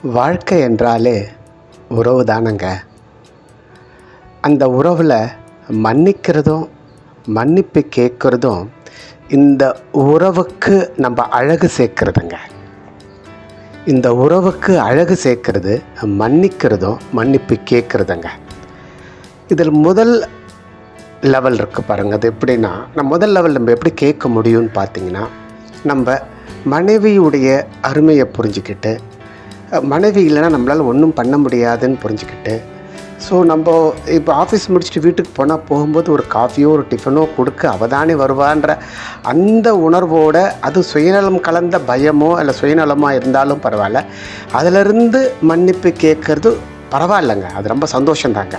வாழ்க்கை என்றாலே உறவு தானங்க. அந்த உறவில் மன்னிக்கிறதும் மன்னிப்பு கேட்குறதும் இந்த உறவுக்கு நம்ம அழகு சேர்க்கிறதுங்க. இந்த உறவுக்கு அழகு சேர்க்கறது மன்னிக்கிறதும் மன்னிப்பு கேட்குறதுங்க. இதில் முதல் லெவல் இருக்குது பாருங்கள். அது எப்படின்னா, முதல் லெவல் நம்ம எப்படி கேட்க முடியும்னு பார்த்தீங்கன்னா, நம்ம மனைவியுடைய அருமையை புரிஞ்சுக்கிட்டு, மனைவி இல்லைன்னா நம்மளால் ஒன்றும் பண்ண முடியாதுன்னு புரிஞ்சுக்கிட்டு, ஸோ நம்ம இப்போ ஆஃபீஸ் முடிச்சுட்டு வீட்டுக்கு போனால் போகும்போது ஒரு காஃபியோ ஒரு டிஃபனோ கொடுக்க அவதானே வருவான்ற அந்த உணர்வோடு, அது சுயநலம் கலந்த பயமோ இல்லை சுயநலமாக இருந்தாலும் பரவாயில்ல, அதிலிருந்து மன்னிப்பு கேட்குறது பரவாயில்லைங்க. அது ரொம்ப சந்தோஷந்தாங்க.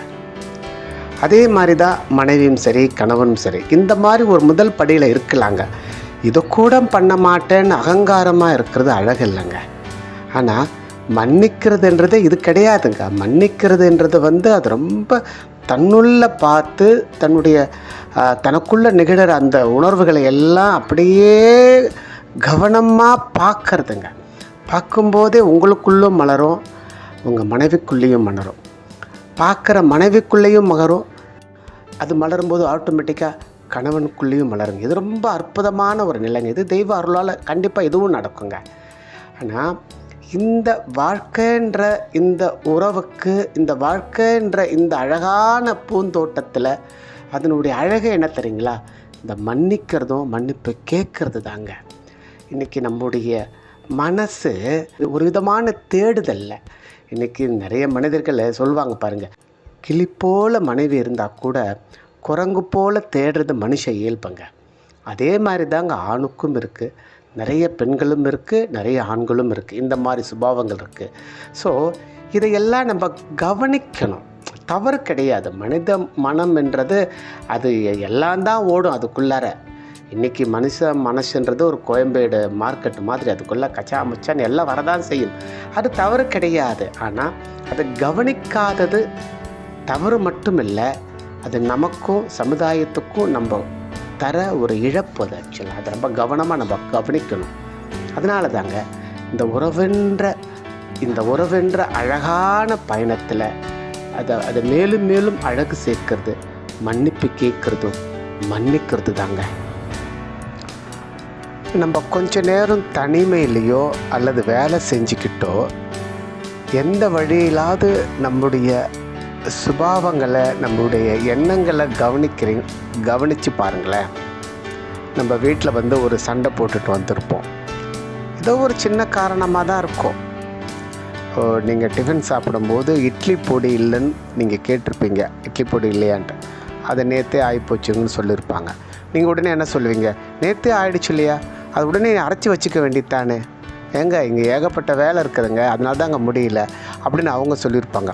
அதே மாதிரி தான் மனைவியும் சரி கணவனும் சரி இந்த மாதிரி ஒரு முதல் படியில் இருக்கலாங்க. இதை கூட பண்ண மாட்டேன்னு அகங்காரமாக இருக்கிறது அழகு இல்லைங்க. ஆனால் மன்னிக்கிறதுன்றது இது கிடையாதுங்க. மன்னிக்கிறதுன்றது அது ரொம்ப தன்னுள்ள பார்த்து தன்னுடைய தனக்குள்ளே நிகழற அந்த உணர்வுகளை எல்லாம் அப்படியே கவனமாக பார்க்கறதுங்க. பார்க்கும்போதே உங்களுக்குள்ளும் மலரும், உங்கள் மனைவிக்குள்ளேயும் மலரும், பார்க்குற மனைவிக்குள்ளேயும் மலரும், அது மலரும்போது ஆட்டோமேட்டிக்காக கணவனுக்குள்ளேயும் மலருங்க. இது ரொம்ப அற்புதமான ஒரு நிலைங்க. இது தெய்வ அருளால் கண்டிப்பாக இதுவும் நடக்குங்க. ஆனால் இந்த வாழ்க்கைன்ற இந்த உறவுக்கு, இந்த வாழ்க்கைன்ற இந்த அழகான பூந்தோட்டத்தில் அதனுடைய அழகை என்ன தெரியுங்களா? இந்த மன்னிக்கிறதும் மன்னிப்பு கேட்கறது தாங்க. இன்றைக்கி நம்முடைய மனசு ஒரு விதமான தேடுதல்ல. இன்றைக்கி நிறைய மனிதர்கள் சொல்லுவாங்க பாருங்கள், கிளி போல் மனைவி இருந்தால் கூட குரங்கு போல் தேடுறது மனுஷ இயல்புங்க. அதே மாதிரி தாங்க ஆணுக்கும் இருக்குது, நிறைய பெண்களும் இருக்குது, நிறைய ஆண்களும் இருக்குது. இந்த மாதிரி சுபாவங்கள் இருக்குது. ஸோ இதையெல்லாம் நம்ம கவனிக்கணும். தவறு கிடையாது. மனித மனம் என்றது அது எல்லாம் தான் ஓடும் அதுக்குள்ளார. இன்றைக்கி மனசுன்றது ஒரு கோயம்பேடு மார்க்கெட்டு மாதிரி, அதுக்குள்ளே கச்சா மச்சான்னு எல்லாம் வரதான் செய்யும். அது தவறு கிடையாது. ஆனால் அதை கவனிக்காதது தவறு மட்டும் இல்லை, அது நமக்கும் சமுதாயத்துக்கும் நம்ம தர ஒரு இழப்பு. அது ஆக்சுவலாக அதை ரொம்ப கவனமாக நம்ம கவனிக்கணும். அதனால தாங்க இந்த உறவென்ற அழகான பயணத்தில் அதை மேலும் மேலும் அழகு சேர்க்கறது மன்னிப்பு கேட்குறதும் மன்னிக்கிறது தாங்க. நம்ம கொஞ்ச நேரம் தனிமையிலையோ அல்லது வேலை செஞ்சுக்கிட்டோ எந்த வழியிலாவது நம்முடைய சுபாவங்களை, நம்முடைய எண்ணங்களை கவனித்து பாருங்களேன். நம்ம வீட்டில் ஒரு சண்டை போட்டுட்டு வந்திருப்போம். ஏதோ ஒரு சின்ன காரணமாக தான் இருக்கும். நீங்கள் டிஃபன் சாப்பிடும்போது இட்லி பொடி இல்லைன்னு நீங்கள் கேட்டிருப்பீங்க. இட்லி பொடி இல்லையான்ட்டு. அதை நேற்றே ஆகிப்போச்சுங்கன்னு சொல்லியிருப்பாங்க. நீங்கள் உடனே என்ன சொல்லுவீங்க? நேற்றே ஆகிடுச்சு இல்லையா, அது உடனே அரைச்சி வச்சுக்க வேண்டியதானே, ஏங்க இங்கே ஏகப்பட்ட வேலை இருக்குதுங்க, அதனால தான் அங்கே முடியல அப்படின்னு அவங்க சொல்லியிருப்பாங்க.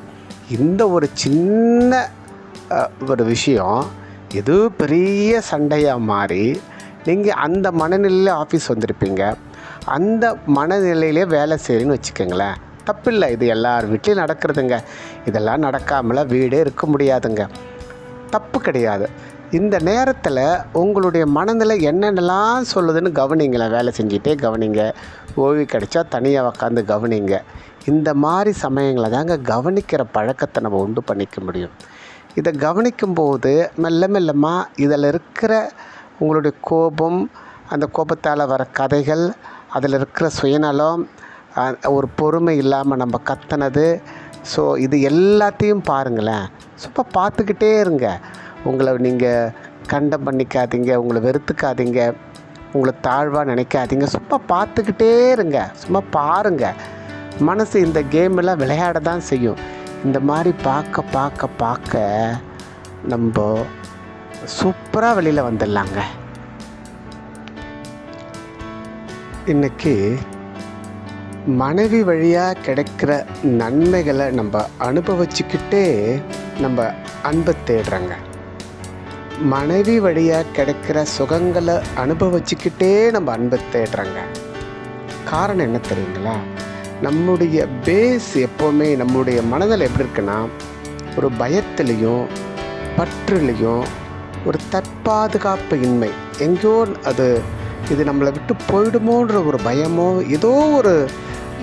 இந்த ஒரு சின்ன ஒரு விஷயம் எது பெரிய சண்டையாக மாறி நீங்கள் அந்த மனநிலையில் ஆஃபீஸ் வந்திருப்பீங்க. அந்த மனநிலையிலே வேலை செய்கிறீன்னு வச்சுக்கோங்களேன். தப்பில்லை, இது எல்லார் வீட்லேயும் நடக்கிறதுங்க. இதெல்லாம் நடக்காமல் வீடே இருக்க முடியாதுங்க. தப்பு கிடையாது. இந்த நேரத்தில் உங்களுடைய மனநிலை என்னென்னலாம் சொல்லுதுன்னு கவனிங்களேன். வேலை செஞ்சுட்டே கவனிங்க, ஓய்வு கிடைச்சா தனியாக உக்காந்து கவனிங்க. இந்த மாதிரி சமயங்களை தாங்க கவனிக்கிற பழக்கத்தை நம்ம உண்டு பண்ணிக்க முடியும். இதை கவனிக்கும்போது மெல்ல மெல்லமாக இதில் இருக்கிற உங்களுடைய கோபம், அந்த கோபத்தால் வர கதைகள், அதில் இருக்கிற சுயநலம், ஒரு பொறுமை இல்லாமல் நம்ம கத்துனது, ஸோ இது எல்லாத்தையும் பாருங்களேன். சும்மா பார்த்துக்கிட்டே இருங்க. உங்களை நீங்கள் கண்டம் பண்ணிக்காதீங்க, உங்களை வெறுத்துக்காதீங்க, உங்களை தாழ்வாக நினைக்காதீங்க. சும்மா பார்த்துக்கிட்டே இருங்க, சும்மா பாருங்கள். மனசு இந்த கேமெல்லாம் விளையாட தான் செய்யும். இந்த மாதிரி பார்க்க பார்க்க பார்க்க நம்ம சூப்பராக வெளியில் வந்துடலாங்க. இன்றைக்கி மனைவி வழியாக கிடைக்கிற நன்மைகளை நம்ம அனுபவிச்சுக்கிட்டே நம்ம அன்பை தேடுறோங்க. மனைவி வழியாக கிடைக்கிற சுகங்களை அனுபவிச்சுக்கிட்டே நம்ம அன்பை தேடுறோங்க. காரணம் என்ன தெரியுங்களா? நம்முடைய பேஸ் எப்போவுமே நம்முடைய மனதில் எப்படி இருக்குன்னா, ஒரு பயத்துலேயும் பற்றுலேயும் ஒரு தற்பாதுகாப்பு இன்மை, எங்கேயோ இது நம்மளை விட்டு போயிடுமோன்ற ஒரு பயமோ, ஏதோ ஒரு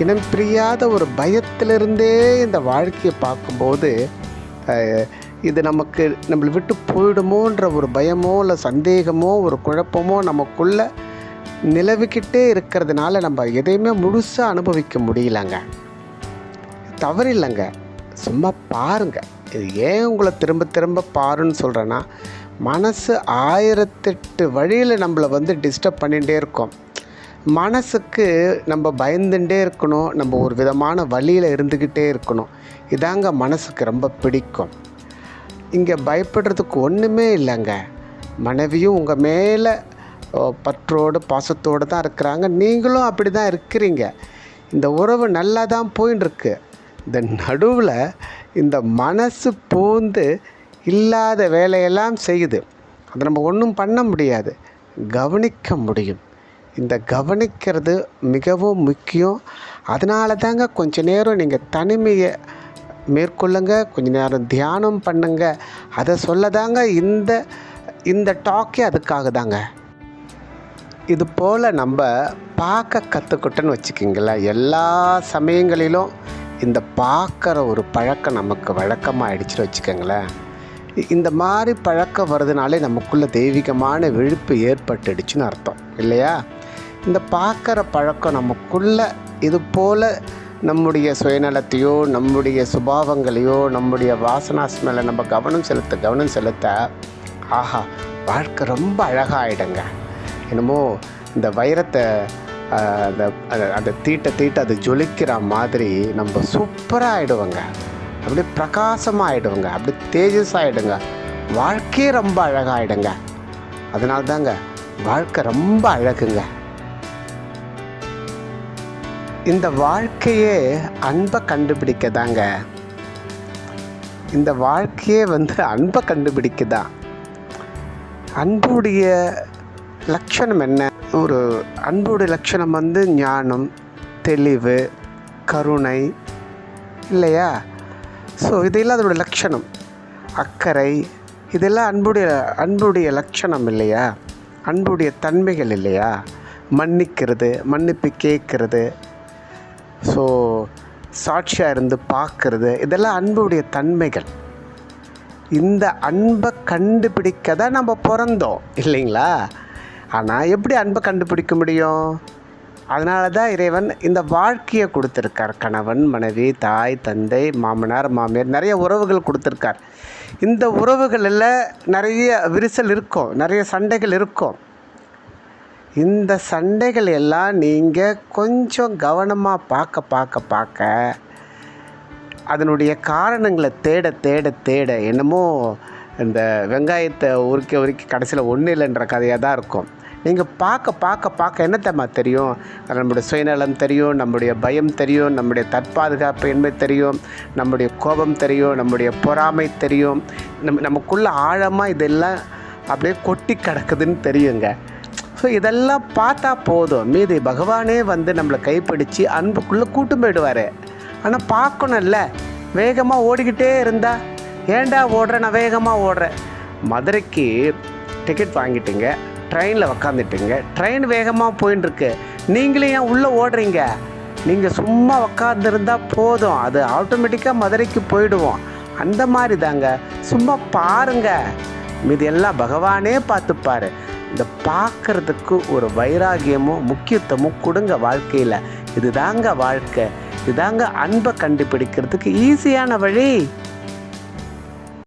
இனம் பிரியாத ஒரு பயத்திலிருந்தே இந்த வாழ்க்கையை பார்க்கும்போது இது நம்மளை விட்டு போயிடுமோன்ற ஒரு பயமோ இல்லை சந்தேகமோ ஒரு குழப்பமோ நமக்குள்ளே நிலவிக்கிட்டே இருக்கிறதுனால நம்ம எதையுமே முழுசாக அனுபவிக்க முடியலங்க. தவறில்லைங்க, சும்மா பாருங்கள். இது ஏன் உங்களை திரும்ப திரும்ப பாருன்னு சொல்கிறேன்னா, மனசு 1008 வழியில் நம்மளை டிஸ்டர்ப் பண்ணிகிட்டே இருக்கோம். மனசுக்கு நம்ம பயந்துட்டே இருக்கணும், நம்ம ஒரு விதமான வழியில் இருந்துக்கிட்டே இருக்கணும். இதாங்க மனசுக்கு ரொம்ப பிடிக்கும். இங்கே பயப்படுறதுக்கு ஒன்றுமே இல்லைங்க. மனைவியும் உங்கள் மேலே பற்றோடு பாசத்தோடு தான் இருக்கிறாங்க, நீங்களும் அப்படி தான் இருக்கிறீங்க. இந்த உறவு நல்லா தான் போயின்னு இருக்கு. இந்த நடுவில் இந்த மனசு பூந்து இல்லாத வேலையெல்லாம் செய்யுது. அதை நம்ம ஒன்றும் பண்ண முடியாது, கவனிக்க முடியும். இந்த கவனிக்கிறது மிகவும் முக்கியம். அதனால தாங்க கொஞ்ச நேரம் நீங்கள் தனிமையை மேற்கொள்ளுங்க, கொஞ்ச நேரம் தியானம் பண்ணுங்க. அதை சொல்ல தாங்க இந்த டாக்கே அதுக்காக தாங்க. இது போல் நம்ம பார்க்க கற்றுக்கிட்டோன்னு வச்சுக்கிங்களேன், எல்லா சமயங்களிலும் இந்த பார்க்குற ஒரு பழக்கம் நமக்கு வழக்கமாகிடுச்சுன்னு வச்சுக்கோங்களேன். இந்த மாதிரி பழக்கம் வருதுனாலே நமக்குள்ளே தெய்வீகமான விழிப்பு ஏற்பட்டுடுச்சுன்னு அர்த்தம் இல்லையா? இந்த பார்க்குற பழக்கம் நமக்குள்ளே இது போல் நம்முடைய சுயநலத்தையோ நம்முடைய சுபாவங்களையோ நம்முடைய வாசனாஸ் மேலே நம்ம கவனம் செலுத்த ஆஹா வாழ்க்கை ரொம்ப அழகாகிடுங்க. என்னமோ இந்த வைரத்தை அந்த தீட்ட அது ஜொலிக்கிற மாதிரி நம்ம சூப்பராக ஆகிடுவோங்க, அப்படியே பிரகாசமாக ஆகிடுவோங்க, அப்படியே தேஜஸ் ஆகிடுங்க. வாழ்க்கையே ரொம்ப அழகாகிடுங்க. அதனால தாங்க வாழ்க்கை ரொம்ப அழகுங்க. இந்த வாழ்க்கையே அன்பை கண்டுபிடிக்க தாங்க. இந்த வாழ்க்கையே அன்பை கண்டுபிடிக்க தான். அன்புடைய லட்சணம் என்ன? ஒரு அன்புடைய லட்சணம் ஞானம், தெளிவு, கருணை இல்லையா? ஸோ இதெல்லாம் அதோடைய லட்சணம். அக்கறை, இதெல்லாம் அன்புடைய லட்சணம் இல்லையா? அன்புடைய தன்மைகள் இல்லையா? மன்னிக்கிறது, மன்னிப்பு கேட்கறது, ஸோ சாட்சியாக இருந்து பார்க்கறது, இதெல்லாம் அன்புடைய தன்மைகள். இந்த அன்பை கண்டுபிடிக்க தான் நம்ம பிறந்தோம் இல்லைங்களா? ஆனால் எப்படி அன்பை கண்டுபிடிக்க முடியும்? அதனால தான் இறைவன் இந்த வாழ்க்கையை கொடுத்துருக்கார். கணவன், மனைவி, தாய், தந்தை, மாமனார், மாமியார், நிறைய உறவுகள் கொடுத்துருக்கார். இந்த உறவுகளில் நிறைய விரிசல் இருக்கும், நிறைய சண்டைகள் இருக்கும். இந்த சண்டைகள் எல்லாம் நீங்கள் கொஞ்சம் கவனமாக பார்க்க அதனுடைய காரணங்களை தேட என்னமோ இந்த வெங்காயத்தை உருக்கி கடைசியில் ஒன்றும் இல்லைன்ற கதையாக தான் இருக்கும். நீங்கள் பார்க்க என்னத்தம்மா தெரியும்? நம்முடைய சுயநலம் தெரியும், நம்முடைய பயம் தெரியும், நம்முடைய தற்பாதுகாப்பு இன்மை தெரியும், நம்முடைய கோபம் தெரியும், நம்முடைய பொறாமை தெரியும். நமக்குள்ள ஆழமாக இதெல்லாம் அப்படியே கொட்டி கிடக்குதுன்னு தெரியுங்க. ஸோ இதெல்லாம் பார்த்தா போதும், மீதி பகவானே நம்மளை கைப்பிடிச்சு அன்புக்குள்ளே கூட்டு போயிடுவார். ஆனால் பார்க்கணும்ல, வேகமாக ஓடிக்கிட்டே இருந்தா, ஏண்டா ஓடுறேன், நான் வேகமாக ஓடுறேன். மதுரைக்கு டிக்கெட் வாங்கிட்டீங்க, ட்ரெயினில் உக்காந்துட்டுங்க, ட்ரெயின் வேகமாக போயின்னு இருக்கு, நீங்களே ஏன் உள்ளே ஓடுறீங்க? நீங்கள் சும்மா உக்காந்துருந்தால் போதும், அது ஆட்டோமேட்டிக்காக மதுரைக்கு போயிடுவோம். அந்த மாதிரி தாங்க, சும்மா பாருங்க, மீதி எல்லாம் பகவானே பார்த்துப்பார். இந்த பார்க்குறதுக்கு ஒரு வைராகியமும் முக்கியத்துவமும் கொடுங்க வாழ்க்கையில். இதுதாங்க வாழ்க்கை, இதுதாங்க அன்பை கண்டுபிடிக்கிறதுக்கு ஈஸியான வழி.